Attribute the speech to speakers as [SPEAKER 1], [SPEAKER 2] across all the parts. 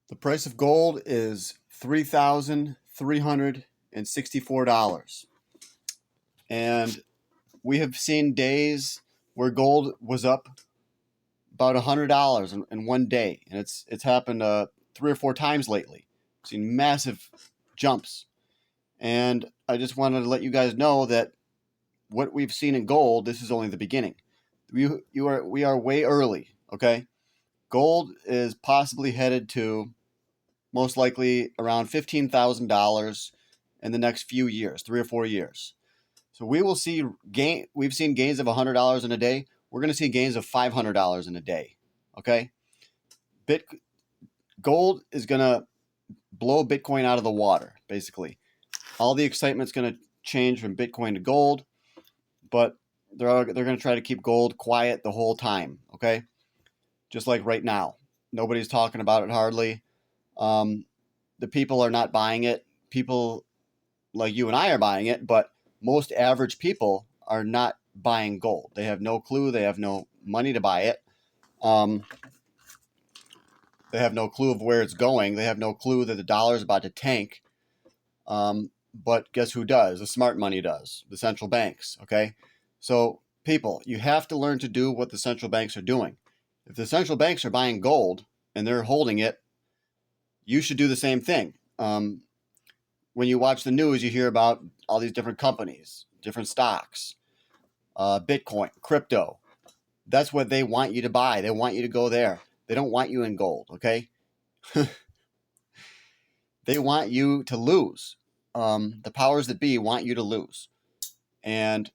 [SPEAKER 1] The price of gold is $3,364. And we have seen days where gold was up about $100 in one day. And it's happened 3 or 4 times lately. I've seen massive jumps. And I just wanted to let you guys know that what we've seen in gold, this is only the beginning. We are way early, okay? Gold is possibly headed to most likely around $15,000 in the next few years, 3 or 4 years. So we will see we've seen gains of $100 in a day. We're going to see gains of $500 in a day. Okay? Gold is going to blow Bitcoin out of the water, basically. All the excitement's going to change from Bitcoin to gold, but they're going to try to keep gold quiet the whole time, okay? Just like right now. Nobody's talking about it hardly. The people are not buying it. People like you and I are buying it, but most average people are not buying gold. They have no clue. They have no money to buy it. They have no clue of where it's going. They have no clue that the dollar is about to tank. But guess who does? The smart money does. The central banks, okay? So people, you have to learn to do what the central banks are doing. If the central banks are buying gold and they're holding it, you should do the same thing. When you watch the news, you hear about all these different companies, different stocks, Bitcoin, crypto. That's what they want you to buy. They want you to go there. They don't want you in gold, okay? They want you to lose. The powers that be want you to lose. And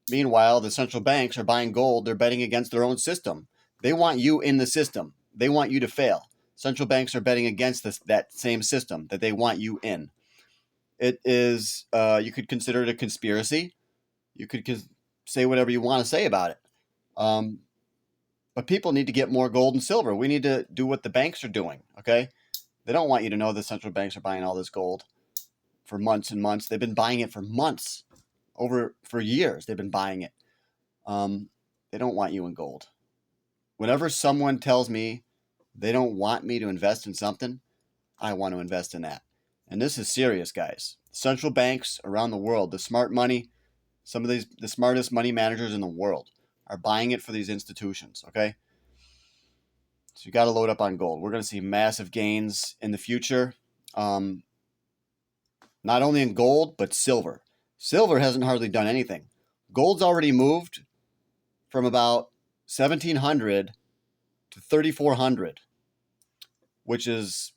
[SPEAKER 1] meanwhile, the central banks are buying gold. They're betting against their own system. They want you in the system. They want you to fail. Central banks are betting against that same system that they want you in. It is, you could consider it a conspiracy. You could say whatever you want to say about it. But people need to get more gold and silver. We need to do what the banks are doing, okay? They don't want you to know the central banks are buying all this gold for months and months. They've been buying it for months, for years. They've been buying it. They don't want you in gold. Whenever someone tells me they don't want me to invest in something, I want to invest in that. And this is serious, guys. Central banks around the world, the smart money, some of the smartest money managers in the world are buying it for these institutions, okay? So you got to load up on gold. We're going to see massive gains in the future, not only in gold, but silver. Silver hasn't hardly done anything. Gold's already moved from about 1,700 to 3,400, which is,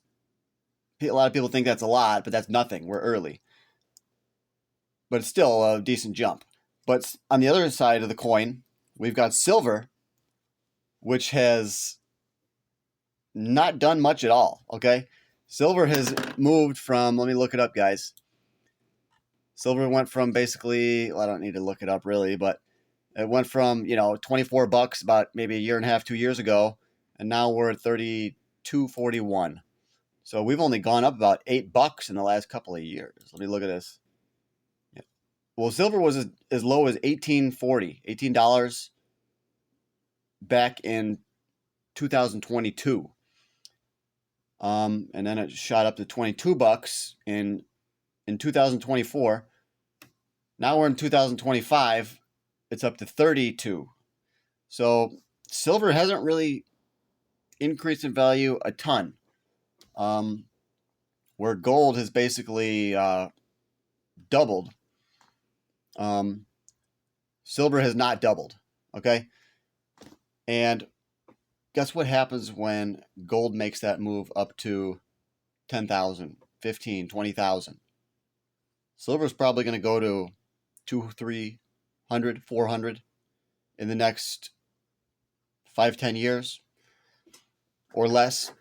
[SPEAKER 1] a lot of people think that's a lot, but that's nothing. We're early. But it's still a decent jump. But on the other side of the coin, we've got silver, which has not done much at all, okay? Silver has moved from, let me look it up, guys. Silver went from basically, well, I don't need to look it up really, but it went from, $24 about maybe a year and a half, 2 years ago, and now we're at $32.41. So we've only gone up about $8 in the last couple of years. Let me look at this. Yeah. Well, silver was as low as $18 back in 2022. And then it shot up to $22 in 2024. Now we're in 2025. It's up to 32. So silver hasn't really increased in value a ton. Where gold has basically doubled. Silver has not doubled. Okay. And guess what happens when gold makes that move up to 10,000, 15, 20,000? Silver is probably going to go to 200, 300, 400 in the next 5-10 years or less.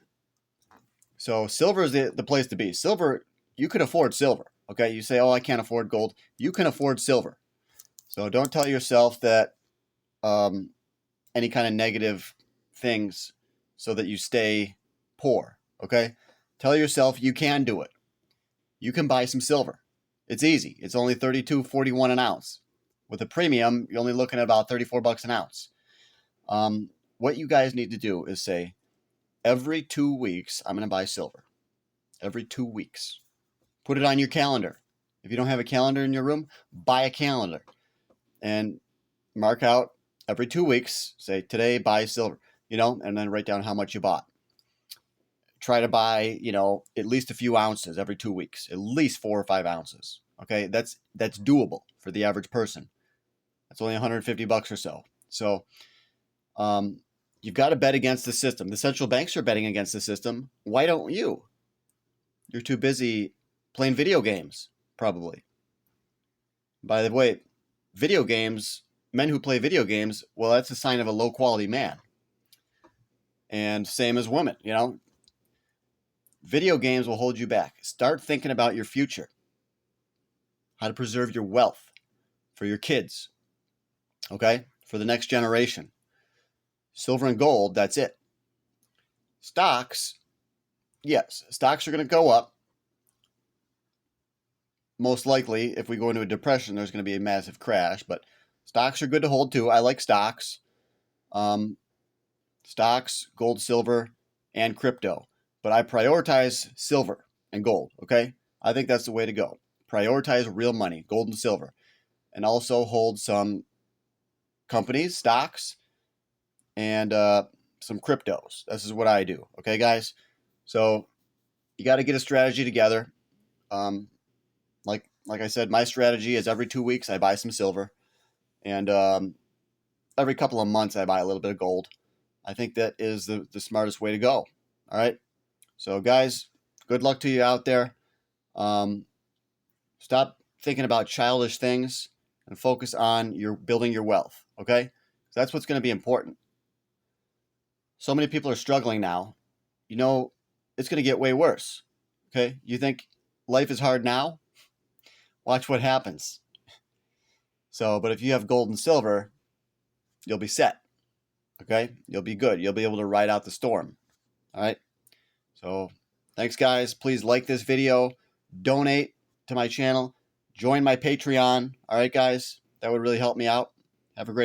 [SPEAKER 1] So silver is the place to be. Silver, you can afford silver. Okay, you say, oh, I can't afford gold. You can afford silver. So don't tell yourself that any kind of negative things so that you stay poor. Okay, tell yourself you can do it. You can buy some silver. It's easy. It's only $32.41 an ounce. With a premium, you're only looking at about $34 an ounce. What you guys need to do is say, every 2 weeks, I'm going to buy silver. every 2 weeks. Put it on your calendar. If you don't have a calendar in your room, buy a calendar and mark out every 2 weeks. Say, today, buy silver, and then write down how much you bought. Try to buy, at least a few ounces every 2 weeks, at least 4 or 5 ounces. Okay, that's doable for the average person. That's only $150 or so. So you've got to bet against the system. The central banks are betting against the system. Why don't you? You're too busy playing video games, probably. By the way, video games, men who play video games, well, that's a sign of a low quality man. And same as women, Video games will hold you back. Start thinking about your future, how to preserve your wealth for your kids, okay? For the next generation. Silver and gold, that's it. Stocks, yes, stocks are going to go up. Most likely, if we go into a depression, there's going to be a massive crash, but stocks are good to hold too. I like stocks. Stocks, gold, silver, and crypto. But I prioritize silver and gold, okay? I think that's the way to go. Prioritize real money, gold and silver. And also hold some companies, stocks, and some cryptos. This is what I do, okay, guys? So you got to get a strategy together. Like I said, my strategy is every 2 weeks I buy some silver. And every couple of months I buy a little bit of gold. I think that is the smartest way to go, all right? So, guys, good luck to you out there. Stop thinking about childish things and focus on building your wealth, okay? That's what's going to be important. So many people are struggling now. It's going to get way worse, okay? You think life is hard now? Watch what happens. But if you have gold and silver, you'll be set, okay? You'll be good. You'll be able to ride out the storm, all right? So thanks, guys. Please like this video, donate to my channel, join my Patreon. All right, guys, that would really help me out. Have a great